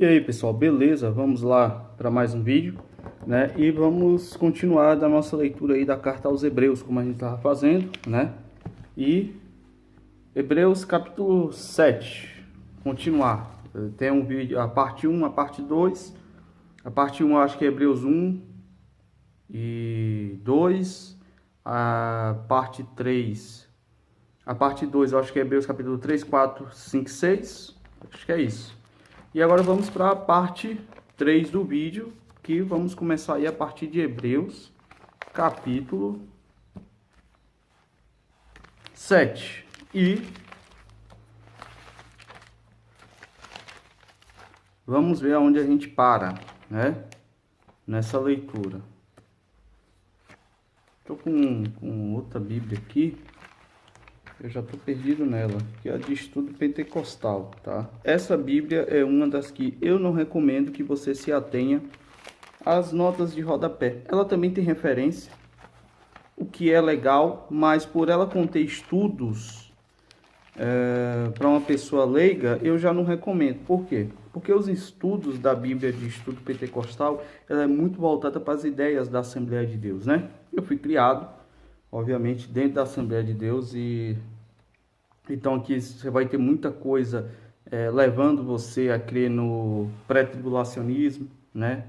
E aí pessoal, beleza? Vamos lá para mais um vídeo, né? E vamos continuar da nossa leitura aí da carta aos Hebreus, como a gente estava fazendo, né? E Hebreus capítulo 7, continuar. Tem um vídeo, a parte 1, a parte 2. A parte 1 eu acho que é Hebreus 1 e 2. A parte 3, a parte 2 eu acho que é Hebreus capítulo 3, 4, 5, 6. Acho que é isso. E agora vamos para a parte 3 do vídeo, que vamos começar aí a partir de Hebreus, capítulo 7. E vamos ver aonde a gente para, né? Nessa leitura. Estou com outra Bíblia aqui. Eu já estou perdido nela, que é a de estudo pentecostal, tá? Essa Bíblia é uma das que eu não recomendo que você se atenha às notas de rodapé. Ela também tem referência, o que é legal, mas por ela conter estudos para uma pessoa leiga, eu já não recomendo. Por quê? Porque os estudos da Bíblia de estudo pentecostal, ela é muito voltada para as ideias da Assembleia de Deus, né? Eu fui criado, obviamente, dentro da Assembleia de Deus e então aqui você vai ter muita coisa levando você a crer no pré-tribulacionismo, né?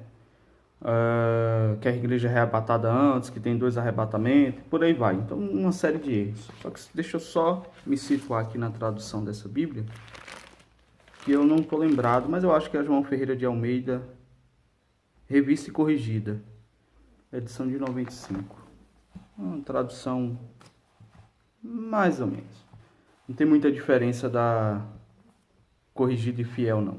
Que a igreja é arrebatada antes, que tem 2 arrebatamentos, por aí vai. Então, uma série de erros. Só que deixa eu só me situar aqui na tradução dessa Bíblia, que eu não estou lembrado, mas eu acho que é João Ferreira de Almeida, revista e corrigida, edição de 95. Uma tradução mais ou menos. Não tem muita diferença da corrigida e fiel, não.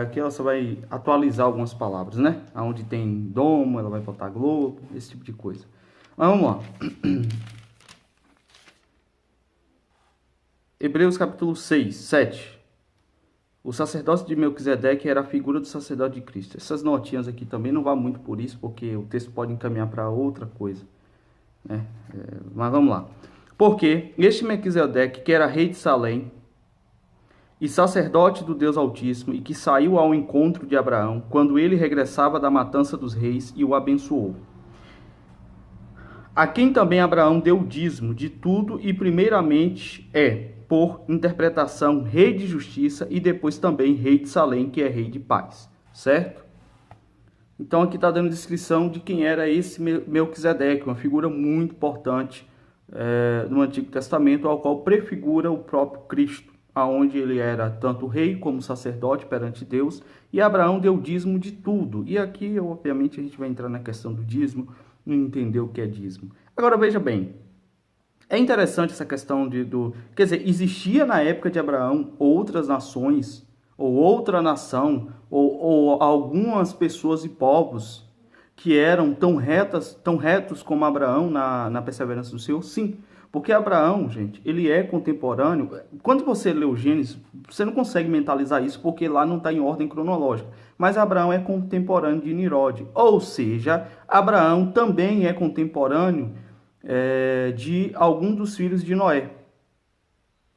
Aqui ela só vai atualizar algumas palavras, né? Onde tem domo, ela vai botar globo, esse tipo de coisa. Mas vamos lá. Hebreus capítulo 6, 7. O sacerdócio de Melquisedeque era a figura do sacerdote de Cristo. Essas notinhas aqui também não vão muito por isso, porque o texto pode encaminhar para outra coisa, né? Mas vamos lá. Porque este Melquisedeque, que era rei de Salém, e sacerdote do Deus Altíssimo, e que saiu ao encontro de Abraão, quando ele regressava da matança dos reis, e o abençoou. A quem também Abraão deu o dízimo de tudo, e primeiramente por interpretação, rei de justiça, e depois também rei de Salém, que é rei de paz. Certo? Então aqui está dando descrição de quem era esse Melquisedeque, uma figura muito importante no Antigo Testamento, ao qual prefigura o próprio Cristo, aonde ele era tanto rei como sacerdote perante Deus, e Abraão deu dízimo de tudo. E aqui, obviamente, a gente vai entrar na questão do dízimo e entender o que é dízimo. Agora, veja bem, é interessante essa questão quer dizer, existia na época de Abraão outras nações, ou outra nação, ou algumas pessoas e povos que eram tão retos como Abraão na perseverança do Senhor? Sim. Porque Abraão, gente, ele é contemporâneo. Quando você lê o Gênesis, você não consegue mentalizar isso, porque lá não está em ordem cronológica. Mas Abraão é contemporâneo de Nimrod. Ou seja, Abraão também é contemporâneo de algum dos filhos de Noé.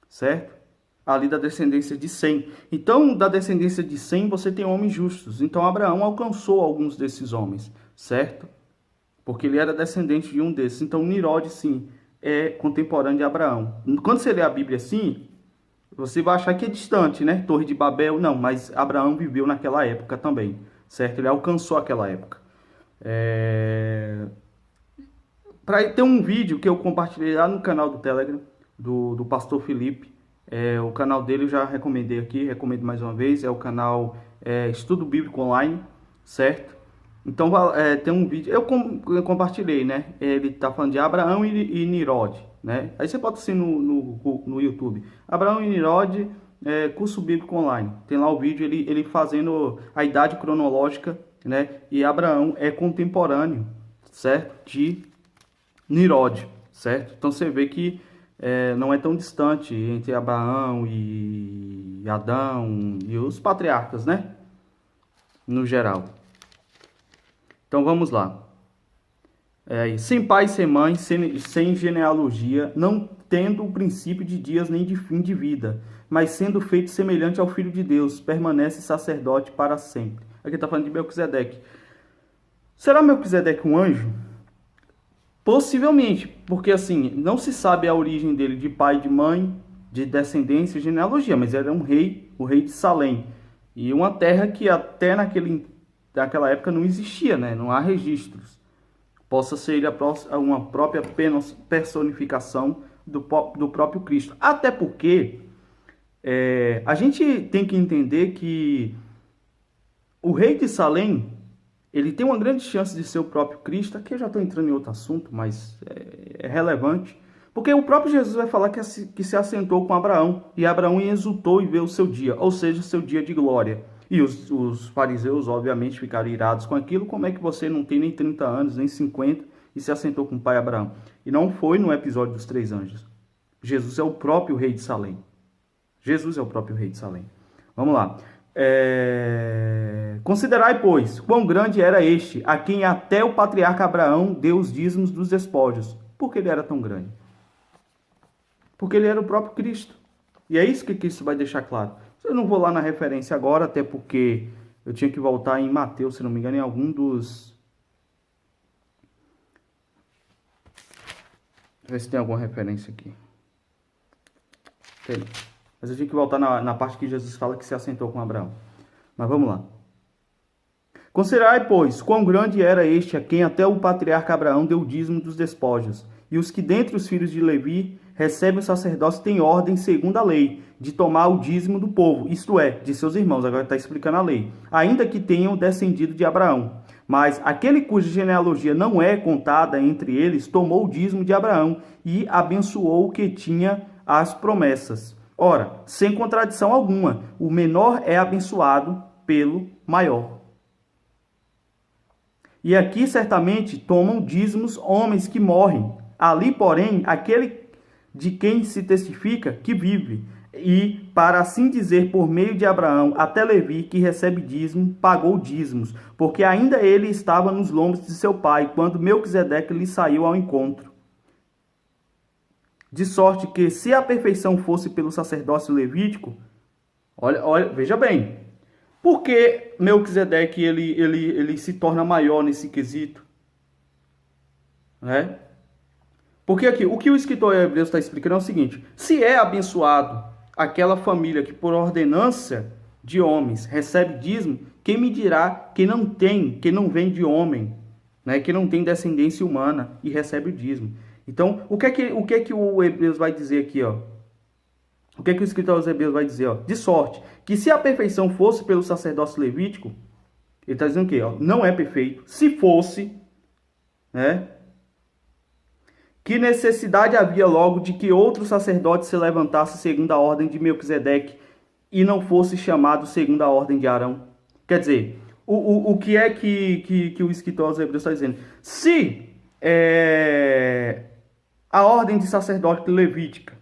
Certo? Ali da descendência de Sem. Então, da descendência de Sem, você tem homens justos. Então, Abraão alcançou alguns desses homens. Certo? Porque ele era descendente de um desses. Então, Nimrod, sim, é contemporâneo de Abraão. Quando você lê a Bíblia assim, você vai achar que é distante, né? Torre de Babel, não, mas Abraão viveu naquela época também, certo? Ele alcançou aquela época. Para ter um vídeo que eu compartilhei lá no canal do Telegram, do pastor Felipe, o canal dele eu já recomendei aqui, recomendo mais uma vez, é o canal Estudo Bíblico Online, certo? Então, tem um vídeo, eu compartilhei, né? Ele tá falando de Abraão e Nimrod, né? Aí você bota assim no YouTube, Abraão e Nimrod, curso bíblico online. Tem lá o vídeo, ele fazendo a idade cronológica, né? E Abraão é contemporâneo, certo? De Nimrod, certo? Então, você vê que não é tão distante entre Abraão e Adão e os patriarcas, né? No geral. Então vamos lá. Sem pai, sem mãe, sem genealogia, não tendo o princípio de dias nem de fim de vida, mas sendo feito semelhante ao Filho de Deus, permanece sacerdote para sempre. Aqui está falando de Melquisedeque. Será Melquisedeque um anjo? Possivelmente, porque assim, não se sabe a origem dele de pai, de mãe, de descendência, genealogia, mas era um rei, o rei de Salém. E uma terra que até naquela época não existia, né? Não há registros. Possa ser uma própria personificação do próprio Cristo. Até porque a gente tem que entender que o rei de Salém, ele tem uma grande chance de ser o próprio Cristo. Aqui eu já estou entrando em outro assunto, mas é relevante. Porque o próprio Jesus vai falar que se assentou com Abraão, e Abraão exultou e viu o seu dia, ou seja, o seu dia de glória. E os fariseus, obviamente, ficaram irados com aquilo. Como é que você não tem nem 30 anos, nem 50, e se assentou com o pai Abraão? E não foi no episódio dos 3 anjos. Jesus é o próprio rei de Salém. Jesus é o próprio rei de Salém. Vamos lá. Considerai, pois, quão grande era este, a quem até o patriarca Abraão deu os dízimos dos despojos. Por que ele era tão grande? Porque ele era o próprio Cristo. E é isso que Cristo vai deixar claro. Eu não vou lá na referência agora, até porque eu tinha que voltar em Mateus, se não me engano, em algum dos... Deixa eu ver se tem alguma referência aqui. Tem. Mas eu tinha que voltar na parte que Jesus fala que se assentou com Abraão. Mas vamos lá. Considerai, pois, quão grande era este a quem até o patriarca Abraão deu o dízimo dos despojos. E os que dentre os filhos de Levi recebem o sacerdócio têm ordem, segundo a lei, de tomar o dízimo do povo, isto é, de seus irmãos. Agora está explicando a lei. Ainda que tenham descendido de Abraão. Mas aquele cuja genealogia não é contada entre eles, tomou o dízimo de Abraão e abençoou o que tinha as promessas. Ora, sem contradição alguma, o menor é abençoado pelo maior. E aqui certamente tomam dízimos homens que morrem. Ali, porém, aquele de quem se testifica que vive, e, para assim dizer, por meio de Abraão, até Levi, que recebe dízimo, pagou dízimos, porque ainda ele estava nos lombos de seu pai, quando Melquisedeque lhe saiu ao encontro. De sorte que, se a perfeição fosse pelo sacerdócio levítico, olha, veja bem, por que Melquisedeque ele se torna maior nesse quesito? Né? Porque aqui, o que o escritor hebreu está explicando é o seguinte: se é abençoado aquela família que por ordenança de homens recebe dízimo, quem me dirá que não vem de homem, né, que não tem descendência humana e recebe o dízimo? Então, o que é que o Hebreus vai dizer aqui, ó? O que é que o escritor aos Hebreus vai dizer, ó? De sorte que se a perfeição fosse pelo sacerdócio levítico, ele está dizendo o quê? Ó? Não é perfeito. Se fosse, né? Que necessidade havia logo de que outro sacerdote se levantasse segundo a ordem de Melquisedeque e não fosse chamado segundo a ordem de Arão? Quer dizer, o que é que o escritor aos Hebreus está dizendo? Se a ordem de sacerdote levítico,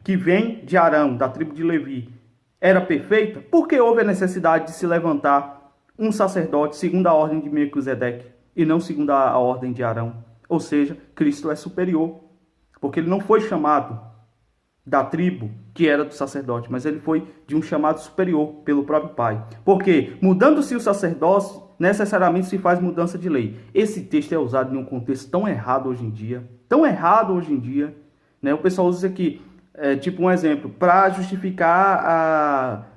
que vem de Arão, da tribo de Levi, era perfeita, por que houve a necessidade de se levantar um sacerdote segundo a ordem de Melquisedeque e não segundo a ordem de Arão? Ou seja, Cristo é superior, porque ele não foi chamado da tribo que era do sacerdote, mas ele foi de um chamado superior pelo próprio Pai. Porque, mudando-se o sacerdócio, necessariamente se faz mudança de lei. Esse texto é usado em um contexto tão errado hoje em dia, né? O pessoal usa aqui, tipo um exemplo, para justificar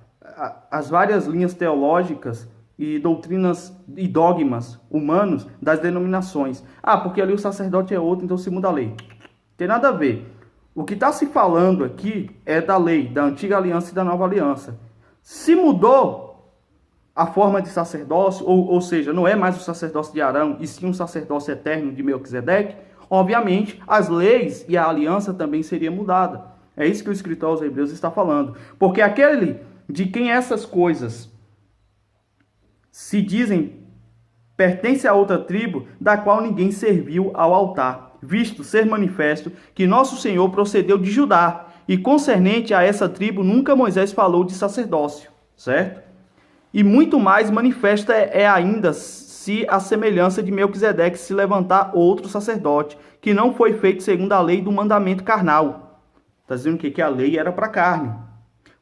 as várias linhas teológicas e doutrinas e dogmas humanos das denominações. Porque ali o sacerdote é outro, então se muda a lei. Tem nada a ver. O que está se falando aqui é da lei, da antiga aliança e da nova aliança. Se mudou a forma de sacerdócio, ou seja, não é mais o sacerdócio de Arão, e sim um sacerdócio eterno de Melquisedeque, obviamente as leis e a aliança também seria mudada. É isso que o escritor aos Hebreus está falando. Porque aquele de quem essas coisas se dizem pertence a outra tribo, da qual ninguém serviu ao altar, visto ser manifesto que nosso Senhor procedeu de Judá, e concernente a essa tribo nunca Moisés falou de sacerdócio, certo? E muito mais manifesta é ainda se a semelhança de Melquisedeque se levantar outro sacerdote, que não foi feito segundo a lei do mandamento carnal. Está dizendo que a lei era para a carne.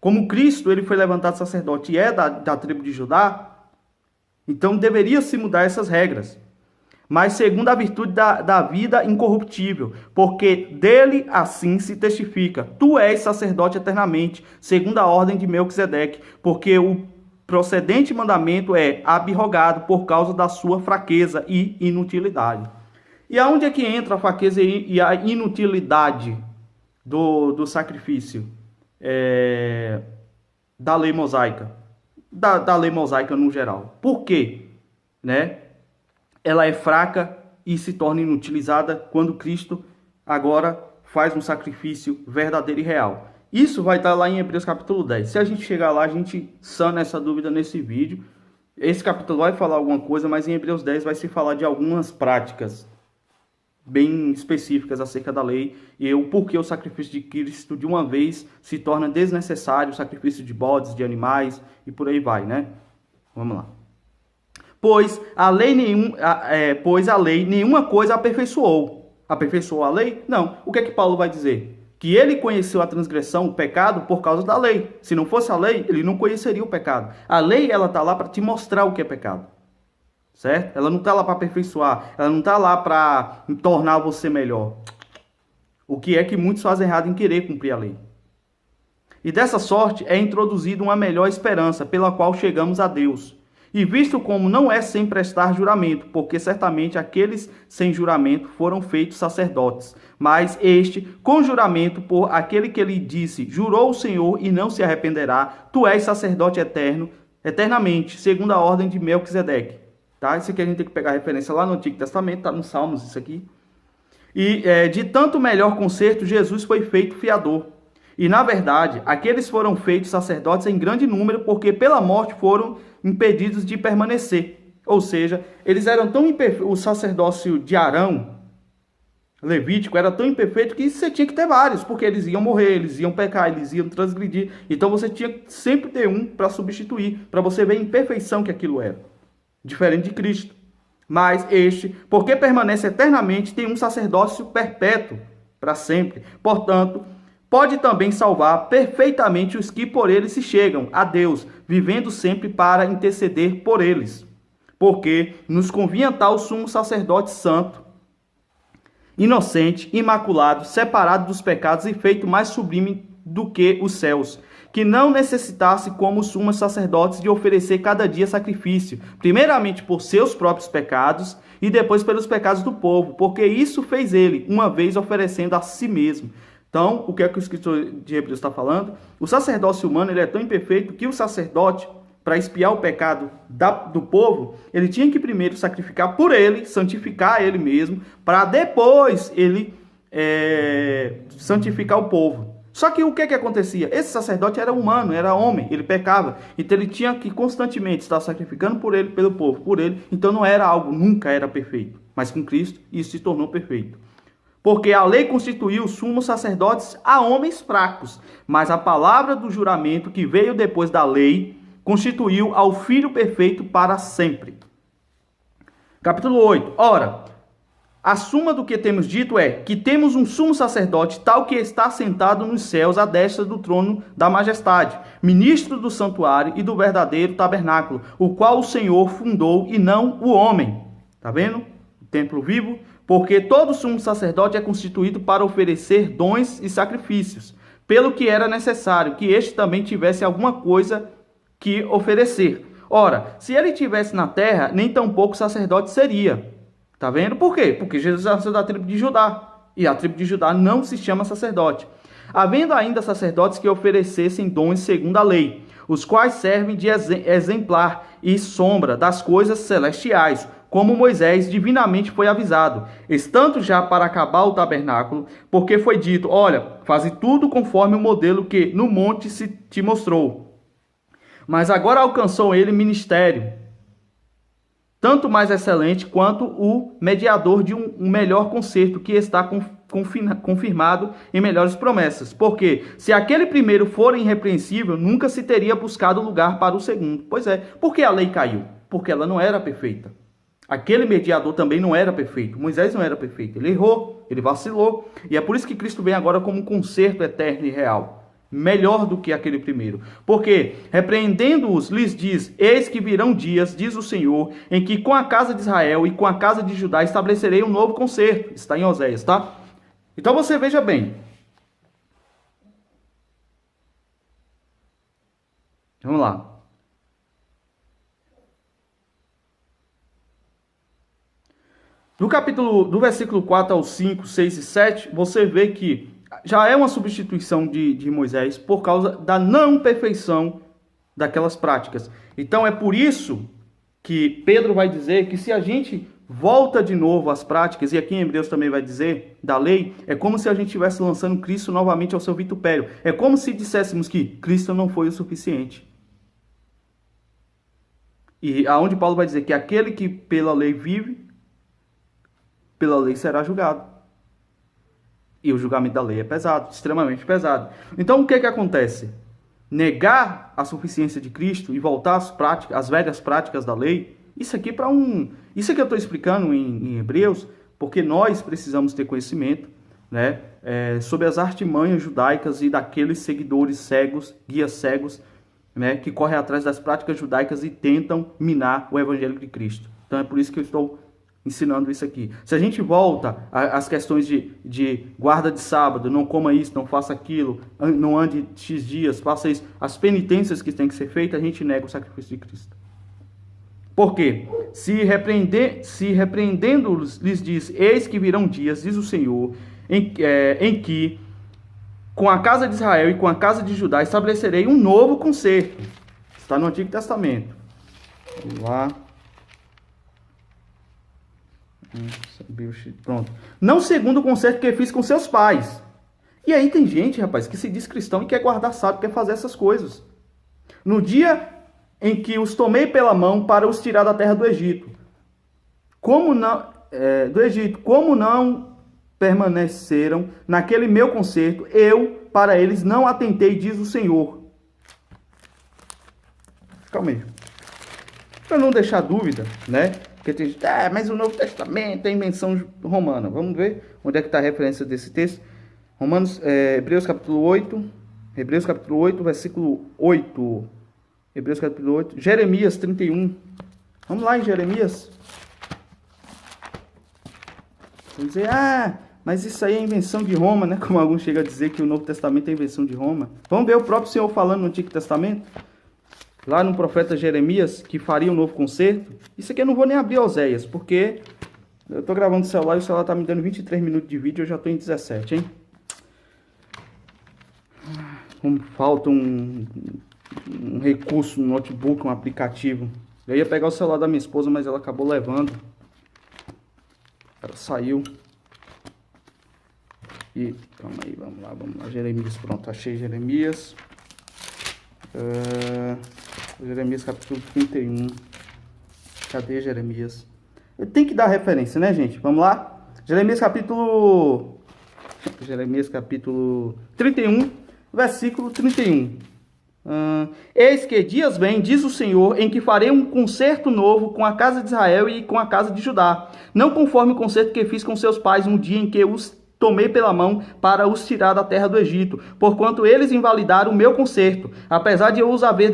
Como Cristo ele foi levantado sacerdote e é da tribo de Judá, então deveria se mudar essas regras. Mas segundo a virtude da vida incorruptível, porque dele assim se testifica, tu és sacerdote eternamente, segundo a ordem de Melquisedeque, porque o procedente mandamento é abrogado por causa da sua fraqueza e inutilidade. E aonde é que entra a fraqueza e a inutilidade do sacrifício da lei mosaica? Da lei mosaica no geral. Por quê? Né? Ela é fraca e se torna inutilizada quando Cristo agora faz um sacrifício verdadeiro e real. Isso vai estar lá em Hebreus capítulo 10. Se a gente chegar lá, a gente sana essa dúvida nesse vídeo. Esse capítulo vai falar alguma coisa, mas em Hebreus 10 vai se falar de algumas práticas bem específicas acerca da lei e o porquê o sacrifício de Cristo de uma vez se torna desnecessário, o sacrifício de bodes, de animais e por aí vai, né? Vamos lá. Pois a lei nenhuma coisa aperfeiçoou. Aperfeiçoou a lei? Não. O que é que Paulo vai dizer? Que ele conheceu a transgressão, o pecado, por causa da lei. Se não fosse a lei, ele não conheceria o pecado. A lei, ela está lá para te mostrar o que é pecado. Certo? Ela não está lá para aperfeiçoar. Ela não está lá para tornar você melhor. O que é que muitos fazem errado em querer cumprir a lei. E dessa sorte é introduzida uma melhor esperança, pela qual chegamos a Deus. E visto como não é sem prestar juramento, porque certamente aqueles sem juramento foram feitos sacerdotes, mas este, com juramento por aquele que lhe disse, jurou o Senhor e não se arrependerá, tu és sacerdote eterno, eternamente, segundo a ordem de Melquisedeque. Tá? Isso aqui a gente tem que pegar referência lá no Antigo Testamento, está nos Salmos isso aqui. E de tanto melhor conserto, Jesus foi feito fiador. E, na verdade, aqueles foram feitos sacerdotes em grande número, porque pela morte foram impedidos de permanecer. Ou seja, eles eram tão imperfeitos, o sacerdócio de Arão, levítico, era tão imperfeito que você tinha que ter vários, porque eles iam morrer, eles iam pecar, eles iam transgredir. Então você tinha que sempre ter um para substituir, para você ver a imperfeição que aquilo era. Diferente de Cristo. Mas este, porque permanece eternamente, tem um sacerdócio perpétuo, para sempre. Portanto, pode também salvar perfeitamente os que por ele se chegam a Deus, vivendo sempre para interceder por eles. Porque nos convinha tal sumo sacerdote santo, inocente, imaculado, separado dos pecados e feito mais sublime do que os céus, que não necessitasse como sumos sacerdotes de oferecer cada dia sacrifício, primeiramente por seus próprios pecados e depois pelos pecados do povo, porque isso fez ele, uma vez oferecendo a si mesmo. Então, o que é que o escritor de Hebreus está falando? O sacerdócio humano ele é tão imperfeito que o sacerdote, para expiar o pecado do povo, ele tinha que primeiro sacrificar por ele, santificar ele mesmo, para depois ele santificar o povo. Só que o que acontecia? Esse sacerdote era humano, era homem, ele pecava. Então ele tinha que constantemente estar sacrificando por ele, pelo povo, por ele. Então não era algo, nunca era perfeito. Mas com Cristo isso se tornou perfeito. Porque a lei constituiu sumos sacerdotes a homens fracos, mas a palavra do juramento que veio depois da lei constituiu ao Filho perfeito para sempre. Capítulo 8. Ora, a suma do que temos dito é que temos um sumo sacerdote tal que está sentado nos céus à destra do trono da majestade, ministro do santuário e do verdadeiro tabernáculo, o qual o Senhor fundou e não o homem. Está vendo? O templo vivo. Porque todo sumo sacerdote é constituído para oferecer dons e sacrifícios, pelo que era necessário que este também tivesse alguma coisa que oferecer. Ora, se ele tivesse na terra, nem tampouco sacerdote seria. Tá vendo? Por quê? Porque Jesus nasceu da tribo de Judá, e a tribo de Judá não se chama sacerdote. Havendo ainda sacerdotes que oferecessem dons segundo a lei, os quais servem de exemplar e sombra das coisas celestiais, como Moisés divinamente foi avisado, estando já para acabar o tabernáculo, porque foi dito, olha, faze tudo conforme o modelo que no monte se te mostrou. Mas agora alcançou ele ministério, tanto mais excelente quanto o mediador de um melhor concerto, que está confirmado em melhores promessas. Porque se aquele primeiro for irrepreensível, nunca se teria buscado lugar para o segundo. Pois é, porque a lei caiu? Porque ela não era perfeita. Aquele mediador também não era perfeito. Moisés não era perfeito. Ele errou, ele vacilou. E é por isso que Cristo vem agora como um conserto eterno e real. melhor do que aquele primeiro. Porque, repreendendo-os, lhes diz: eis que virão dias, diz o Senhor, em que com a casa de Israel e com a casa de Judá estabelecerei um novo concerto. Está em Oséias, tá? Então você veja bem. Vamos lá. Do versículo 4 ao 5, 6 e 7, você vê que já é uma substituição de Moisés por causa da não perfeição daquelas práticas. Então é por isso que Pedro vai dizer que se a gente volta de novo às práticas, e aqui em Hebreus também vai dizer, da lei, é como se a gente estivesse lançando Cristo novamente ao seu vitupério. É como se disséssemos que Cristo não foi o suficiente. E aonde Paulo vai dizer que aquele que pela lei vive, pela lei será julgado. E o julgamento da lei é pesado, extremamente pesado. Então o que acontece? Negar a suficiência de Cristo e voltar às velhas práticas da lei, isso aqui isso aqui eu estou explicando em Hebreus, porque nós precisamos ter conhecimento, né, sobre as artimanhas judaicas e daqueles seguidores cegos, guias cegos, né, que correm atrás das práticas judaicas e tentam minar o evangelho de Cristo. Então é por isso que eu estou ensinando isso aqui. Se a gente volta às questões de guarda de sábado, não coma isso, não faça aquilo, não ande X dias, faça isso, as penitências que têm que ser feitas, a gente nega o sacrifício de Cristo. Por quê? Se repreendendo-os, lhes diz: eis que virão dias, diz o Senhor, em que com a casa de Israel e com a casa de Judá estabelecerei um novo concerto. Está no Antigo Testamento. Vamos lá. Pronto. Não segundo o concerto que fiz com seus pais. E aí tem gente, rapaz, que se diz cristão e quer guardar sábado, quer fazer essas coisas. No dia em que os tomei pela mão para os tirar da terra do Egito. Como não permaneceram naquele meu concerto, eu para eles não atentei, diz o Senhor. Calma aí. Para não deixar dúvida, né? Porque tem gente, mas o Novo Testamento é invenção romana. Vamos ver onde é que está a referência desse texto. Hebreus capítulo 8, versículo 8. Hebreus capítulo 8, Jeremias 31. Vamos lá em Jeremias. Vamos dizer, mas isso aí é invenção de Roma, né? Como alguns chegam a dizer que o Novo Testamento é invenção de Roma. Vamos ver o próprio Senhor falando no Antigo Testamento. Lá no profeta Jeremias, que faria um novo concerto. Isso aqui eu não vou nem abrir Oséias, porque eu estou gravando o celular e o celular está me dando 23 minutos de vídeo, eu já estou em 17, hein? Falta um recurso, um notebook, um aplicativo. Eu ia pegar o celular da minha esposa, mas ela acabou levando. Ela saiu. E, calma aí, vamos lá. Jeremias, pronto, achei Jeremias. Jeremias capítulo 31. Cadê Jeremias? Eu tenho que dar referência, né, gente? Vamos lá? Jeremias capítulo 31, versículo 31. Eis que dias vem, diz o Senhor, em que farei um concerto novo com a casa de Israel e com a casa de Judá, não conforme o concerto que fiz com seus pais no dia em que os tomei pela mão para os tirar da terra do Egito, porquanto eles invalidaram o meu concerto, apesar de eu os haver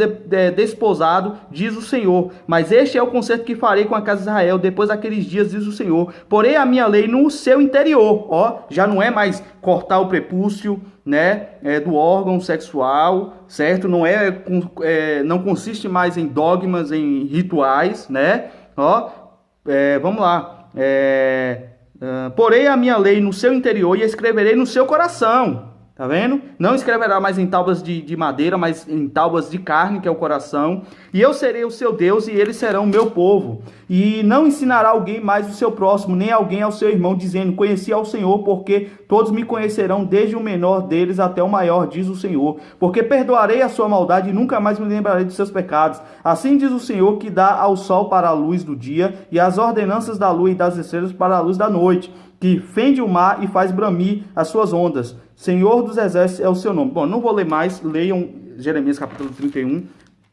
desposado, diz o Senhor. Mas este é o concerto que farei com a casa de Israel depois daqueles dias, diz o Senhor. Porém a minha lei no seu interior, já não é mais cortar o prepúcio, né, do órgão sexual, certo? Não consiste mais em dogmas, em rituais, né? Vamos lá. Porei a minha lei no seu interior e escreverei no seu coração. Tá vendo? Não escreverá mais em tábuas de madeira, mas em tábuas de carne, que é o coração. E eu serei o seu Deus e eles serão o meu povo. E não ensinará alguém mais o seu próximo, nem alguém ao seu irmão, dizendo: conheci ao Senhor, porque todos me conhecerão, desde o menor deles até o maior, diz o Senhor. Porque perdoarei a sua maldade e nunca mais me lembrarei dos seus pecados. Assim diz o Senhor, que dá ao sol para a luz do dia, e as ordenanças da lua e das estrelas para a luz da noite, que fende o mar e faz bramir as suas ondas. Senhor dos exércitos é o seu nome. Bom, não vou ler mais, leiam Jeremias capítulo 31,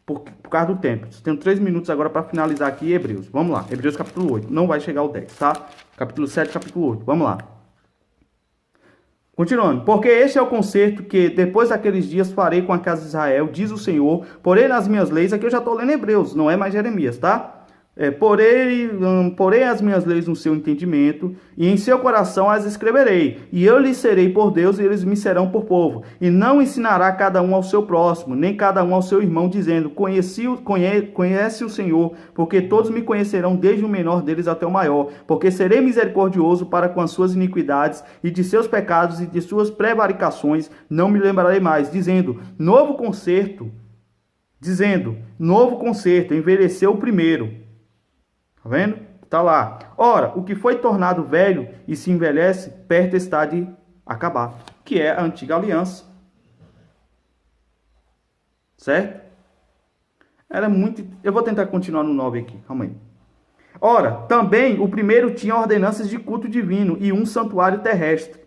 por causa do tempo. Tenho 3 minutos agora para finalizar aqui Hebreus. Vamos lá, Hebreus capítulo 8, não vai chegar ao 10, tá? Capítulo 7, capítulo 8, vamos lá. Continuando, porque este é o concerto que depois daqueles dias farei com a casa de Israel, diz o Senhor, porém nas minhas leis, aqui eu já estou lendo Hebreus, não é mais Jeremias, tá? Porém as minhas leis no seu entendimento, e em seu coração as escreverei, e eu lhes serei por Deus, e eles me serão por povo. E não ensinará cada um ao seu próximo, nem cada um ao seu irmão, dizendo, conhece o Senhor, porque todos me conhecerão, desde o menor deles até o maior, porque serei misericordioso para com as suas iniquidades, e de seus pecados e de suas prevaricações não me lembrarei mais, novo concerto, envelheceu o primeiro. Tá vendo? Tá lá. Ora, o que foi tornado velho e se envelhece, perto está de acabar. Que é a antiga aliança. Certo? Era muito... Eu vou tentar continuar no 9 aqui. Calma aí. Ora, também o primeiro tinha ordenanças de culto divino e um santuário terrestre.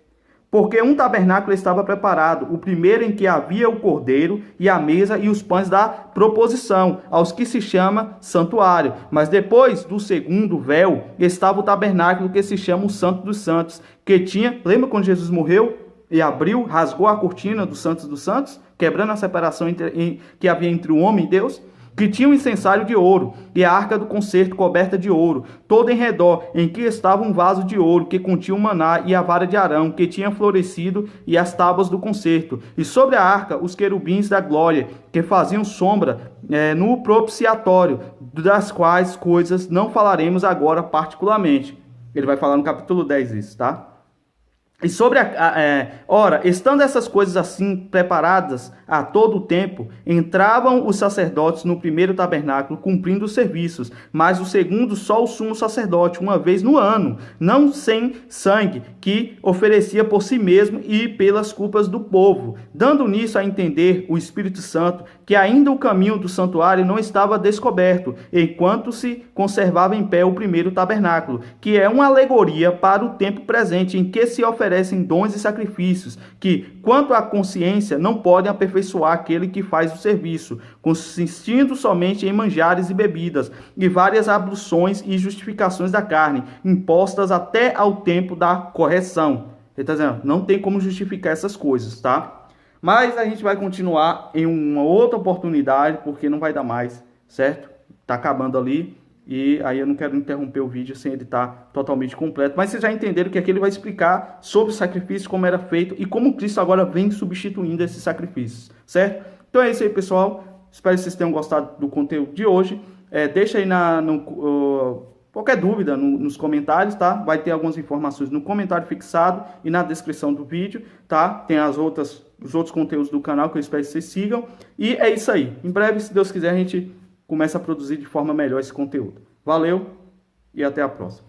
Porque um tabernáculo estava preparado, o primeiro em que havia o cordeiro e a mesa e os pães da proposição, aos que se chama santuário. Mas depois do segundo véu estava o tabernáculo que se chama o Santo dos Santos, que tinha, lembra quando Jesus morreu e abriu, rasgou a cortina dos Santos, quebrando a separação que havia entre o homem e Deus? Que tinha um incensário de ouro, e a arca do concerto coberta de ouro, toda em redor, em que estava um vaso de ouro, que continha o maná, e a vara de Arão, que tinha florescido, e as tábuas do concerto. E sobre a arca, os querubins da glória, que faziam sombra no propiciatório, das quais coisas não falaremos agora particularmente. Ele vai falar no capítulo 10 isso, tá? E sobre ora, estando essas coisas assim preparadas a todo o tempo, entravam os sacerdotes no primeiro tabernáculo, cumprindo os serviços, mas o segundo só o sumo sacerdote, uma vez no ano, não sem sangue, que oferecia por si mesmo e pelas culpas do povo, dando nisso a entender o Espírito Santo que ainda o caminho do santuário não estava descoberto, enquanto se conservava em pé o primeiro tabernáculo, que é uma alegoria para o tempo presente em que se oferecem dons e sacrifícios, que, quanto à consciência, não podem aperfeiçoar aquele que faz o serviço, consistindo somente em manjares e bebidas, e várias abluções e justificações da carne, impostas até ao tempo da correção. Ele está dizendo, não tem como justificar essas coisas, tá? Mas a gente vai continuar em uma outra oportunidade, porque não vai dar mais, certo? Tá acabando ali. E aí eu não quero interromper o vídeo sem ele estar totalmente completo. Mas vocês já entenderam que aqui ele vai explicar sobre o sacrifício, como era feito e como Cristo agora vem substituindo esses sacrifícios, certo? Então é isso aí, pessoal. Espero que vocês tenham gostado do conteúdo de hoje. Deixa aí qualquer dúvida nos comentários, tá? Vai ter algumas informações no comentário fixado e na descrição do vídeo, tá? Tem os outros conteúdos do canal que eu espero que vocês sigam. E é isso aí. Em breve, se Deus quiser, a gente começa a produzir de forma melhor esse conteúdo. Valeu e até a próxima.